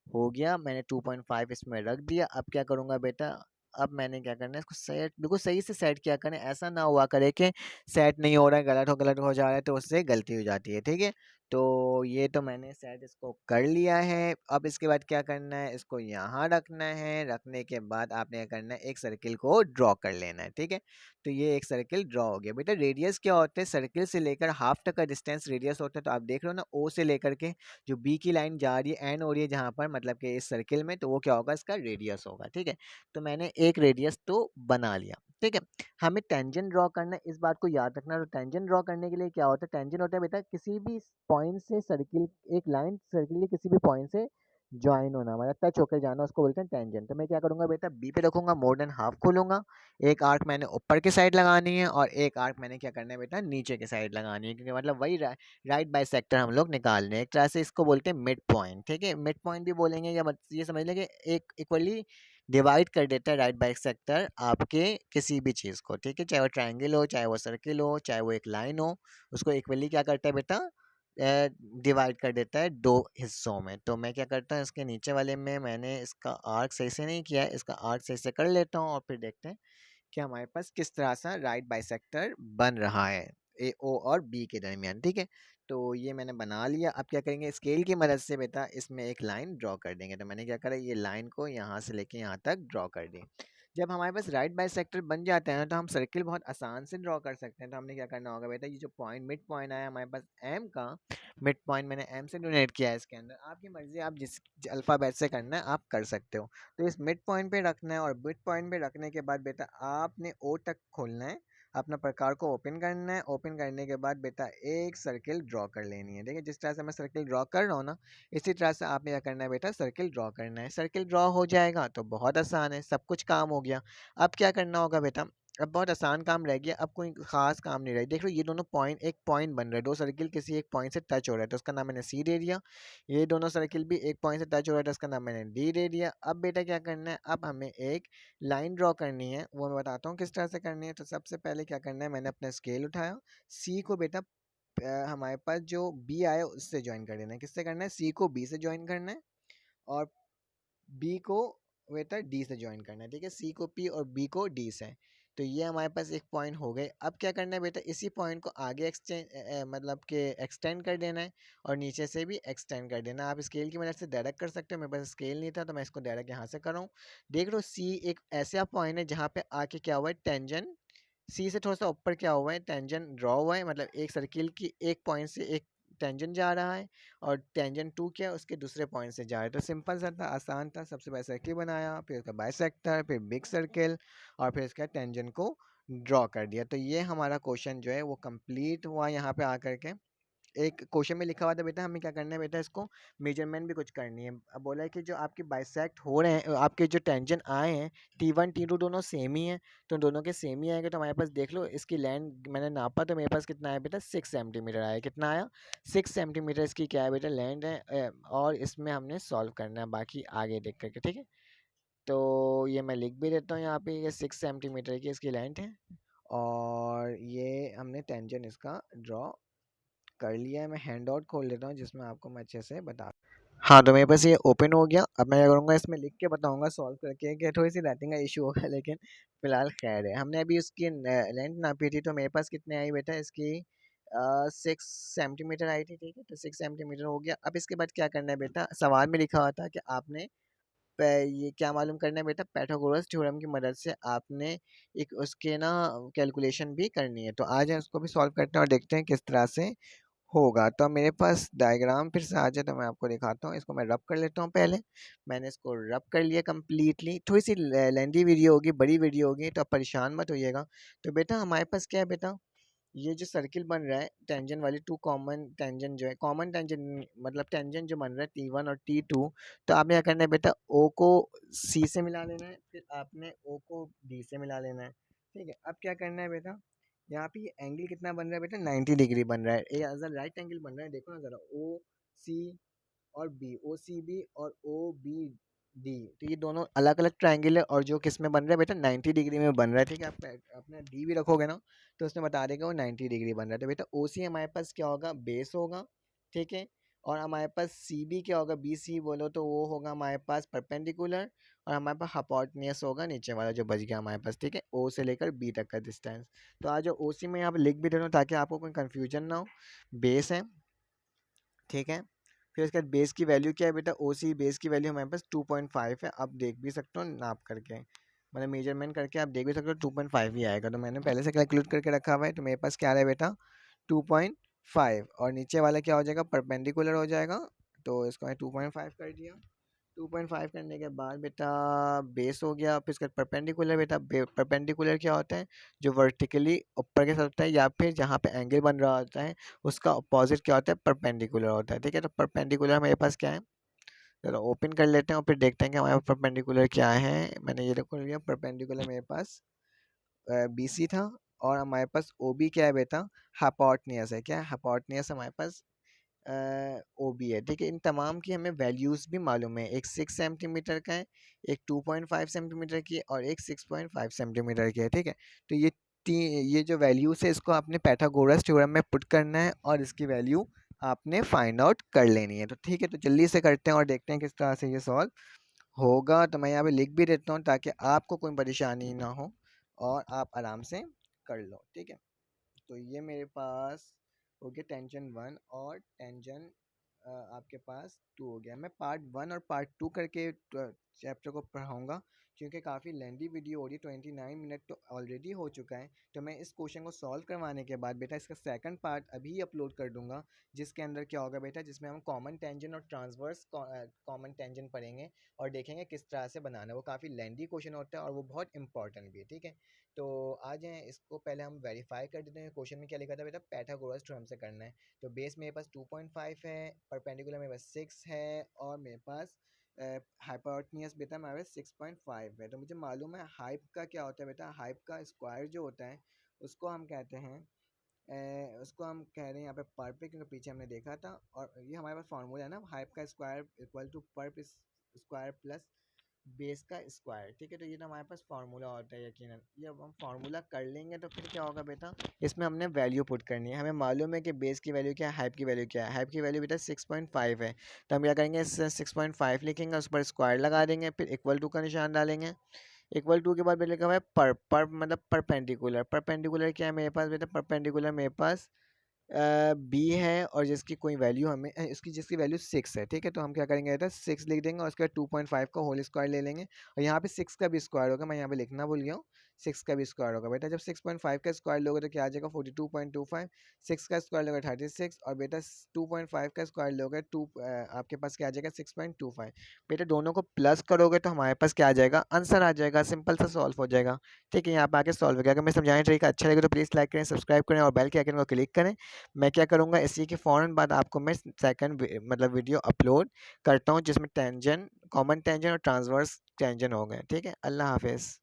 हो गया। मैंने 2.5 इसमें रख दिया। अब क्या करूँगा बेटा, अब मैंने क्या करना है, इसको सेट बिल्कुल सही से सेट किया करें, ऐसा ना हुआ करे कि सेट नहीं हो रहा है, गलत हो जा रहा है, तो उससे गलती हो जाती है, ठीक है। तो ये तो मैंने सेट इसको कर लिया है। अब इसके बाद क्या करना है, इसको यहाँ रखना है, रखने के बाद आपने क्या करना है, एक सर्किल को ड्रॉ कर लेना है, ठीक है। तो ये एक सर्किल ड्रॉ हो गया बेटा। रेडियस क्या होते हैं, सर्किल से लेकर हाफ तक का डिस्टेंस रेडियस होता है। तो आप देख रहे हो ना, ओ से लेकर के जो बी की लाइन जा रही है, एंड हो रही है जहाँ पर, मतलब कि इस सर्किल में, तो वो क्या होगा, इसका रेडियस होगा, ठीक है। तो मैंने एक रेडियस तो बना लिया, ठीक है। हमें टेंजेंट ड्रॉ करना है, इस बात को याद रखना। तो टेंजेंट ड्रॉ करने के लिए क्या होता है, टेंजेंट होता है बेटा किसी भी पॉइंट से सर्किल, एक लाइन सर्किल के किसी भी पॉइंट से ज्वाइन होना, मतलब टच होकर जाना, उसको बोलते हैं टेंजेंट। तो मैं क्या करूंगा बेटा, बी पे रखूंगा, मोर देन हाफ खोलूंगा, एक आर्क मैंने ऊपर की साइड लगानी है, और एक आर्क मैंने क्या करना है बेटा, नीचे की साइड लगानी है, क्योंकि मतलब वही राइट बाइसेक्टर हम लोग निकाल रहे हैं। एक तरह से इसको बोलते हैं मिड पॉइंट, ठीक है। मिड पॉइंट भी बोलेंगे, या ये समझ लें कि एक इक्वली डिवाइड कर देता है राइट बाइसेक्टर आपके किसी भी चीज़ को, ठीक है, चाहे वो ट्रायंगल हो, चाहे वो सर्किल हो, चाहे वो एक लाइन हो, उसको इक्वली क्या करता है बेटा, डिवाइड कर देता है दो हिस्सों में। तो मैं क्या करता हूँ, इसके नीचे वाले में मैंने इसका आर्क सही से नहीं किया है, इसका आर्क सही से कर लेता हूँ, और फिर देखते हैं कि हमारे पास किस तरह से राइट बाइसेक्टर बन रहा है। ए ओ और बी के दरमियान, ठीक है। तो ये मैंने बना लिया। अब क्या करेंगे, स्केल की मदद से बेटा इसमें एक लाइन ड्रॉ कर देंगे। तो मैंने क्या करा, ये लाइन को यहाँ से लेके यहाँ तक ड्रॉ कर दी। जब हमारे पास राइट बाइसेक्टर बन जाते हैं तो हम सर्किल बहुत आसान से ड्रॉ कर सकते हैं। तो हमने क्या करना होगा बेटा, ये जो पॉइंट मिड पॉइंट आया हमारे पास एम का, मिड पॉइंट मैंने एम से डोनेट किया है इसके अंदर। आपकी मर्जी, आप जिस अल्फ़ाबेट से करना है आप कर सकते हो। तो इस मिड पॉइंट पे रखना है और मिड पॉइंट पे रखने के बाद बेटा आपने ओ तक खोलना है, अपना प्रकार को ओपन करना है। ओपन करने के बाद बेटा एक सर्किल ड्रॉ कर लेनी है। देखिए जिस तरह से मैं सर्किल ड्रॉ कर रहा हूँ ना, इसी तरह से आपने क्या करना है बेटा, सर्किल ड्रॉ करना है। सर्किल ड्रॉ हो जाएगा तो बहुत आसान है, सब कुछ काम हो गया। अब क्या करना होगा बेटा, अब बहुत आसान काम रह गया, अब कोई खास काम नहीं रहा। देख लो ये दोनों पॉइंट, एक पॉइंट बन रहा है, दो सर्किल किसी एक पॉइंट से टच हो रहा है तो उसका नाम मैंने सी दे दिया। ये दोनों सर्किल भी एक पॉइंट से टच हो रहा है तो उसका नाम मैंने डी दे दिया। अब बेटा क्या करना है, अब हमें एक लाइन ड्रॉ करनी है, वो मैं बताता हूँ किस तरह से करनी है। तो सबसे पहले क्या करना है, मैंने अपना स्केल उठाया, सी को बेटा हमारे पास जो बी आया उससे ज्वाइन कर देना है। किससे करना है, सी को बी से ज्वाइन करना है और बी को बेटा डी से ज्वाइन करना है, ठीक है। सी को पी और बी को डी से। तो ये हमारे पास एक पॉइंट हो गए। अब क्या करना है बेटा, इसी पॉइंट को आगे एक्सटेंड मतलब कि एक्सटेंड कर देना है और नीचे से भी एक्सटेंड कर देना है। आप स्केल की मदद से डायरेक्ट कर सकते हो, मेरे पास स्केल नहीं था तो मैं इसको डायरेक्ट यहाँ से कर रहा हूँ। देख लो सी एक ऐसा पॉइंट है जहाँ पे आके क्या हुआ है, टेंजन सी से थोड़ा सा ऊपर क्या हुआ है, टेंजेंट ड्रॉ हुआ है। मतलब एक सर्किल की एक पॉइंट से एक टेंजेंट जा रहा है और टेंजेंट टू क्या है, उसके दूसरे पॉइंट से जा रहा है। तो सिंपल सा था, आसान था। सबसे पहले सर्किल बनाया, फिर उसका बाइसेक्टर, फिर बिग सर्किल और फिर इसका टेंजेंट को ड्रॉ कर दिया। तो ये हमारा क्वेश्चन जो है वो कंप्लीट हुआ यहाँ पे आकर के। एक क्वेश्चन में लिखा हुआ था बेटा हमें क्या करना है बेटा, इसको मेजरमेंट भी कुछ करनी है। अब बोला है कि जो आपके बाइसेक्ट हो रहे हैं, आपके जो टेंजन आए हैं T1 T2 दोनों सेम ही हैं, तो दोनों के सेम ही आएंगे। तो हमारे पास देख लो इसकी लेंथ मैंने नापा तो मेरे पास कितना आया बेटा, 6 सेंटीमीटर आया। कितना आया, 6 सेंटीमीटर इसकी क्या है बेटा, लेंथ है। और इसमें हमने सॉल्व करना है, बाकी आगे देख करके, ठीक है। तो ये मैं लिख भी देता हूँ यहाँ पे, ये 6 सेंटीमीटर की इसकी लेंथ है और ये हमने टेंजन इसका ड्रॉ कर लिया है। मैं हैंड आउट खोल लेता हूँ जिसमें आपको मैं अच्छे से बता। हाँ, तो मेरे पास ये ओपन हो गया। अब मैं क्या करूँगा, इसमें लिख के बताऊँगा सॉल्व करके, कि थोड़ी सी राइटिंग का इशू होगा लेकिन फिलहाल खैर है। हमने अभी उसकी लेंथ नापी थी तो मेरे पास कितने आई बेटा, इसकी 6 सेंटीमीटर आई थी, ठीक है। तो 6 सेंटीमीटर हो गया। अब इसके बाद क्या करना है बेटा, सवाल में लिखा हुआ था कि आपने ये क्या मालूम करना है बेटा, पाइथागोरस थ्योरम की मदद से आपने एक उसके ना कैलकुलेशन भी करनी है। तो आज हम उसको भी सॉल्व करते हैं और देखते हैं किस तरह से होगा। तो मेरे पास डायग्राम फिर से आ जाए तो मैं आपको दिखाता हूँ। इसको मैं रब कर लेता हूँ पहले। मैंने इसको रब कर लिया कम्प्लीटली। थोड़ी सी लेंदी वीडियो होगी, बड़ी वीडियो होगी, तो आप परेशान मत होइएगा। तो बेटा हमारे पास क्या है बेटा, ये जो सर्किल बन रहा है टेंजेंट वाली, टू कॉमन टेंजेंट जो है, कॉमन टेंजेंट मतलब टेंजेंट जो बन रहा है T1 और T2। तो आपने क्या करना है बेटा, O को C से मिला लेना है, फिर आपने O को D से मिला लेना है, ठीक है। अब क्या करना है बेटा, यहाँ पे ये एंगल कितना बन रहा है बेटा, 90 डिग्री बन रहा है। ये अगर राइट एंगल बन रहा है, देखो ना जरा, ओ सी और बी, ओ सी बी और ओ बी डी, तो ये दोनों अलग अलग ट्रायंगल है और जो किस में बन रहा है बेटा, 90 डिग्री में बन रहा है, ठीक है। आप अपना डी भी रखोगे ना तो उसमें बता देगा वो 90 डिग्री बन रहा है। तो बेटा ओ सी हमारे पास क्या होगा, बेस होगा, ठीक है। और हमारे पास सी बी क्या होगा, बी सी बोलो तो वो होगा हमारे पास परपेंडिकुलर, और हमारे पास हाइपोटेन्यूस होगा नीचे वाला जो बच गया हमारे पास, ठीक है। ओ से लेकर बी तक का डिस्टेंस। तो आज ओ सी में यहाँ पे लिख भी दे रहा हूँ ताकि आपको कोई कन्फ्यूजन ना हो। बेस है, ठीक है। फिर उसके बाद बेस की वैल्यू क्या है बेटा, ओ सी बेस की वैल्यू हमारे पास 2.5 है। आप देख भी सकते हो नाप करके, मतलब मेजरमेंट करके आप देख भी सकते हो 2.5 ही आएगा। तो मैंने पहले से कैलकुलेट करके रखा हुआ है। तो मेरे पास क्या है बेटा, 2.5, और नीचे वाला क्या हो जाएगा, परपेंडिकुलर हो जाएगा। तो इसको मैं 2.5 कर दिया। 2.5 करने के बाद बेटा बेस हो गया। फिर इसका परपेंडिकुलर, बेटा परपेंडिकुलर क्या होता है, जो वर्टिकली ऊपर के साथ होता है, या फिर जहाँ पे एंगल बन रहा होता है उसका अपोजिट क्या होता है, परपेंडिकुलर होता है, ठीक है। तो परपेंडिकुलर मेरे पास क्या है, चलो ओपन कर लेते हैं और फिर देखते हैं कि हमारे पास परपेंडिकुलर क्या है। मैंने ये देखो लिया, परपेंडिकुलर मेरे पास बी सी था। और हमारे पास ओ बी क्या है बेटा, हाइपोटेन्यूस है। क्या है, हाइपोटेन्यूस हमारे पास ओ बी है, ठीक है। इन तमाम की हमें वैल्यूज़ भी मालूम है। एक 6 सेंटीमीटर का है, एक 2.5 सेंटीमीटर की है और एक 6.5 सेंटीमीटर की है, ठीक है। तो ये जो वैल्यूज़ है इसको आपने पाइथागोरस थ्योरम में पुट करना है और इसकी वैल्यू आपने फाइंड आउट कर लेनी है। तो ठीक है, तो जल्दी से करते हैं और देखते हैं किस तरह से ये सॉल्व होगा। तो मैं यहाँ पे लिख भी देता हूँ ताकि आपको कोई परेशानी ना हो और आप आराम से कर लो, ठीक है। तो ये मेरे पास हो गया टेंशन 1 और टेंशन आपके पास 2 हो गया। मैं पार्ट 1 और पार्ट 2 करके चैप्टर को पढ़ाऊँगा क्योंकि काफ़ी लेंदी वीडियो हो रही है, 29 मिनट तो ऑलरेडी हो चुका है। तो मैं इस क्वेश्चन को सॉल्व करवाने के बाद बेटा इसका सेकंड पार्ट अभी अपलोड कर दूँगा, जिसके अंदर क्या होगा बेटा, जिसमें हम कॉमन टेंजेंट और ट्रांसवर्स कॉमन टेंजेंट पढ़ेंगे और देखेंगे किस तरह से बनाना है। वो काफ़ी लेंदी क्वेश्चन होता है और वो बहुत इंपॉर्टेंट भी है, ठीक है। तो आ जाएँ, इसको पहले हम वेरीफाई कर देते हैं। क्वेश्चन में क्या लिखा था बेटा, पैथागोरस थ्योरम से करना है। तो बेस मेरे पास 2.5 है, परपेंडिकुलर मेरे पास 6 है और मेरे पास हाइपोटेन्यूज बेटा हमारे पास 6.5 है। तो मुझे मालूम है हाइप का क्या होता है बेटा, हाइप का स्क्वायर जो होता है उसको हम कहते हैं उसको हम कह रहे हैं यहाँ पे पर पे, क्योंकि पीछे हमने देखा था। और ये हमारे पास फार्मूला है ना, हाइप का स्क्वायर इक्वल टू पर स्क्वायर प्लस बेस का स्क्वायर, ठीक है। तो ये तो हमारे पास फार्मूला होता है यकीनन। ये अब हम फार्मूला कर लेंगे तो फिर क्या होगा बेटा, इसमें हमने वैल्यू पुट करनी है। हमें मालूम है कि बेस की वैल्यू क्या है, हाइप की वैल्यू क्या है। हाइप की वैल्यू बेटा 6.5 है, तो हम क्या करेंगे, 6.5 लिखेंगे, उस पर स्क्वायर लगा देंगे, फिर इक्वल टू का निशान डालेंगे। इक्वल टू के बाद बेटा लिखा हुआ है पर मतलब परपेंडिकुलर। परपेंडिकुलर क्या है मेरे पास बेटा, परपेंडिकुलर मेरे पास बी है और जिसकी कोई वैल्यू हमें इसकी जिसकी वैल्यू 6 है, ठीक है। तो हम क्या करेंगे बेटा, 6 लिख देंगे और उसके बाद 2.5 का होल स्क्वायर ले लेंगे और यहाँ पे 6 का भी स्क्वायर होगा। मैं यहाँ पे लिखना भूल गया हूँ, 6 का भी स्क्वायर होगा बेटा। जब 6.5 का स्क्वायर लोगे तो क्या आ जाएगा, 42.25। 6 का स्क्वायर लोगे 36 और बेटा 2.5 का स्क्वायर लोगे आपके पास क्या आ जाएगा, 6.25। बेटा दोनों को प्लस करोगे तो हमारे पास क्या आ जाएगा, आंसर आ जाएगा। सिंपल सा सॉल्व हो जाएगा, ठीक है। यहाँ पे आके सॉल्व हो गया। अगर मैं समझाने तरीका अच्छा लगे तो प्लीज़ लाइक करें, सब्सक्राइब करें और बेल के आइकन को क्लिक करें। मैं क्या करूँगा, इसी के फ़ौरन बाद आपको मैं सेकंड मतलब वीडियो अपलोड करता हूँ जिसमें टेंजेंट, कॉमन टेंजेंट और ट्रांसवर्स टेंजेंट हो गए, ठीक है। अल्लाह हाफिज़।